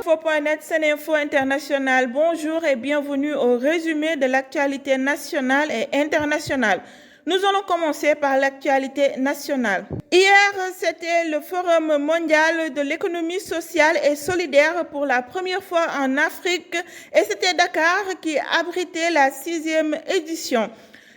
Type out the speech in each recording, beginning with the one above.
Info.net, Sénéinfo International, bonjour et bienvenue au résumé de l'actualité nationale et internationale. Nous allons commencer par l'actualité nationale. Hier, c'était le Forum mondial de l'économie sociale et solidaire pour la première fois en Afrique et c'était Dakar qui abritait la 6e édition.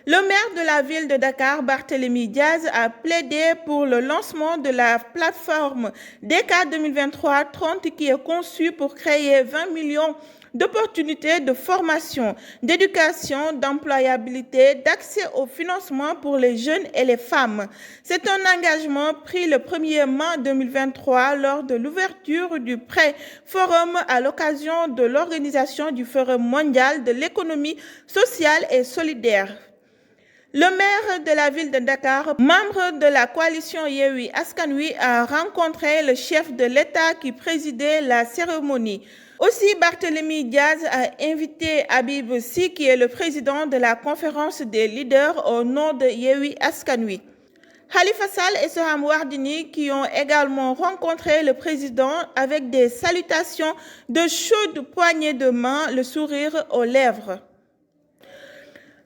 Le maire de la ville de Dakar, Barthélémy Diaz, a plaidé pour le lancement de la plateforme DK 2023-30 qui est conçue pour créer 20 millions d'opportunités de formation, d'éducation, d'employabilité, d'accès au financement pour les jeunes et les femmes. C'est un engagement pris le 1er mai 2023 lors de l'ouverture du pré-forum à l'occasion de l'organisation du Forum mondial de l'économie sociale et solidaire. Le maire de la ville de Dakar, membre de la coalition Yewwi Askan Wi, a rencontré le chef de l'État qui présidait la cérémonie. Aussi, Barthélémy Diaz a invité Habib Sy, qui est le président de la conférence des leaders au nom de Yewwi Askan Wi. Khalifa Sall et Soham Wardini qui ont également rencontré le président avec des salutations de chaudes poignées de main, le sourire aux lèvres.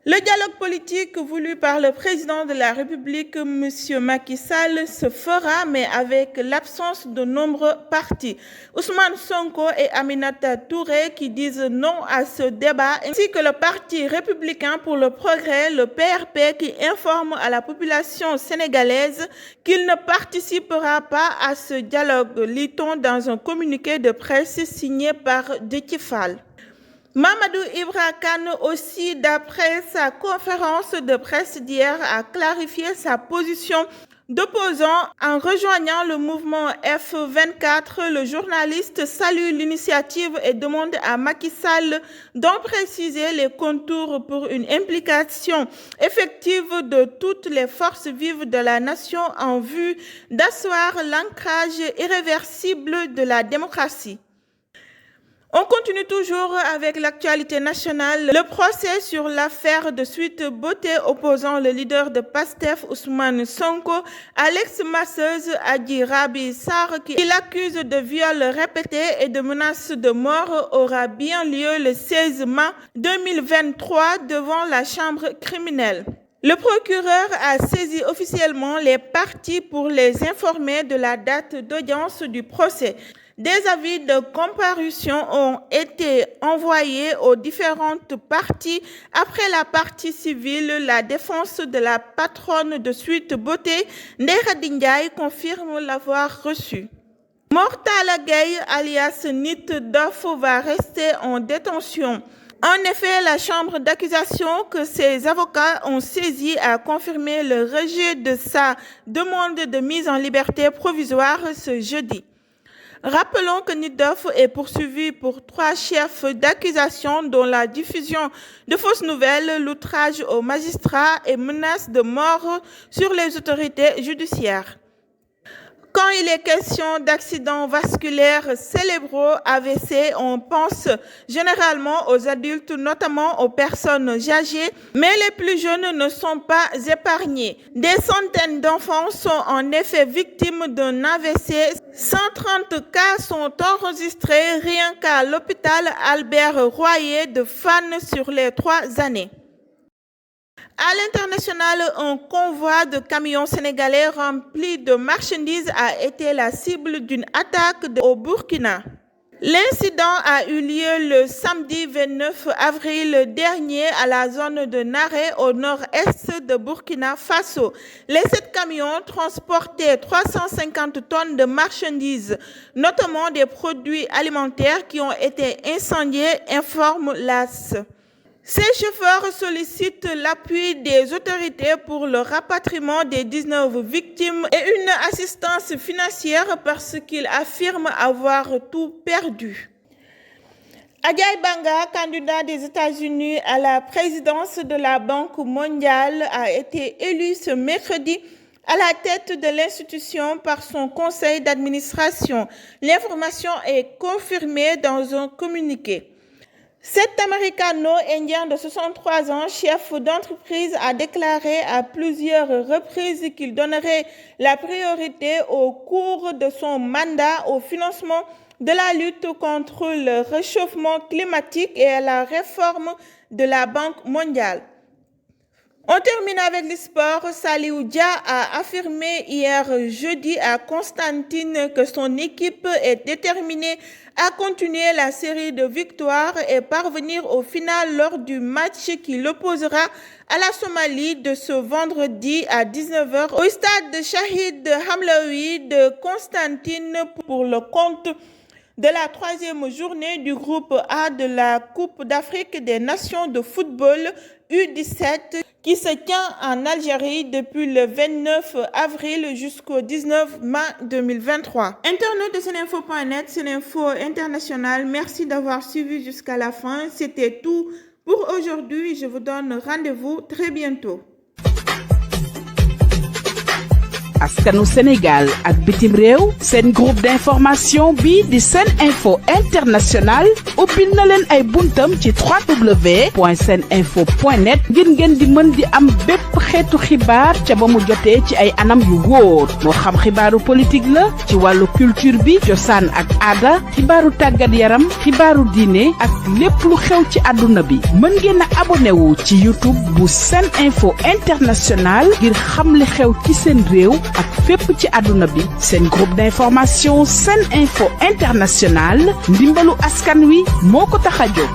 Le dialogue politique voulu par le président de la République, M. Macky Sall, se fera, mais avec l'absence de nombreux partis. Ousmane Sonko et Aminata Touré qui disent non à ce débat, ainsi que le Parti républicain pour le progrès, le PRP, qui informe à la population sénégalaise qu'il ne participera pas à ce dialogue, lit-on dans un communiqué de presse signé par Déthié Fall. Mamadou Ibra Kane aussi, d'après sa conférence de presse d'hier, a clarifié sa position d'opposant en rejoignant le mouvement F24. Le journaliste salue l'initiative et demande à Macky Sall d'en préciser les contours pour une implication effective de toutes les forces vives de la nation en vue d'asseoir l'ancrage irréversible de la démocratie. On continue toujours avec l'actualité nationale. Le procès sur l'affaire de Sweet Beauté opposant le leader de PASTEF, Ousmane Sonko, à l'ex-masseuse Adji Raby Sarr, qui l'accuse de viols répétés et de menaces de mort, aura bien lieu le 16 mai 2023 devant la chambre criminelle. Le procureur a saisi officiellement les parties pour les informer de la date d'audience du procès. Des avis de comparution ont été envoyés aux différentes parties. Après la partie civile, la défense de la patronne de Sweet Beauté, Ndeye Khady Ndiaye, confirme l'avoir reçu. Mor Talla Gueye, alias Nit Doff, va rester en détention. En effet, la chambre d'accusation que ses avocats ont saisie a confirmé le rejet de sa demande de mise en liberté provisoire ce jeudi. Rappelons que Nit Doff est poursuivi pour 3 chefs d'accusation dont la diffusion de fausses nouvelles, l'outrage aux magistrats et menaces de mort sur les autorités judiciaires. Quand il est question d'accidents vasculaires cérébraux AVC, on pense généralement aux adultes, notamment aux personnes âgées, mais les plus jeunes ne sont pas épargnés. Des centaines d'enfants sont en effet victimes d'un AVC. 130 cas sont enregistrés rien qu'à l'hôpital Albert Royer de Fann sur les 3 années. À l'international, un convoi de camions sénégalais remplis de marchandises a été la cible d'une attaque au Burkina. L'incident a eu lieu le samedi 29 avril dernier à la zone de Naré au nord-est de Burkina Faso. Les 7 camions transportaient 350 tonnes de marchandises, notamment des produits alimentaires qui ont été incendiés, informe l'AS. Ces chauffeurs sollicitent l'appui des autorités pour le rapatriement des 19 victimes et une assistance financière parce qu'ils affirment avoir tout perdu. Adjaye Banga, candidat des États-Unis à la présidence de la Banque mondiale, a été élu ce mercredi à la tête de l'institution par son conseil d'administration. L'information est confirmée dans un communiqué. Cet Américano-indien de 63 ans, chef d'entreprise, a déclaré à plusieurs reprises qu'il donnerait la priorité au cours de son mandat au financement de la lutte contre le réchauffement climatique et à la réforme de la Banque mondiale. On termine avec le sport. Saliou Dia a affirmé hier jeudi à Constantine que son équipe est déterminée à continuer la série de victoires et parvenir au final lors du match qui l'opposera à la Somalie de ce vendredi à 19h au stade Shahid Hamlaoui de Constantine pour le compte de la 3e journée du groupe A de la Coupe d'Afrique des Nations de football U17 qui se tient en Algérie depuis le 29 avril jusqu'au 19 mai 2023. Internaute de Seninfo.net, Seninfo International, merci d'avoir suivi jusqu'à la fin. C'était tout pour aujourd'hui. Je vous donne rendez-vous très bientôt. askanu Sénégal ak bitim réew seen groupe d'information bi di Seninfo International ubbil na leen ay buntam ci www.seninfo.net ngir ngeen di mën di am bépp xeetu xibaar ca ba mu jotee ci ay anam yu wóor moo xam xibaaru politique la ci wàllu culture bi cosaan ak aada xibaaru tàggat yaram xibaaru diine ak lépp lu xew ci àdduna bi mën ngeen a abonné wu ci YouTube bu Seninfo International ngir xam li xew ci seen réew ak fépp ci àdduna bi seen groupe d'information Seninfo International ndimbalu askan wi moo ko tax a jóg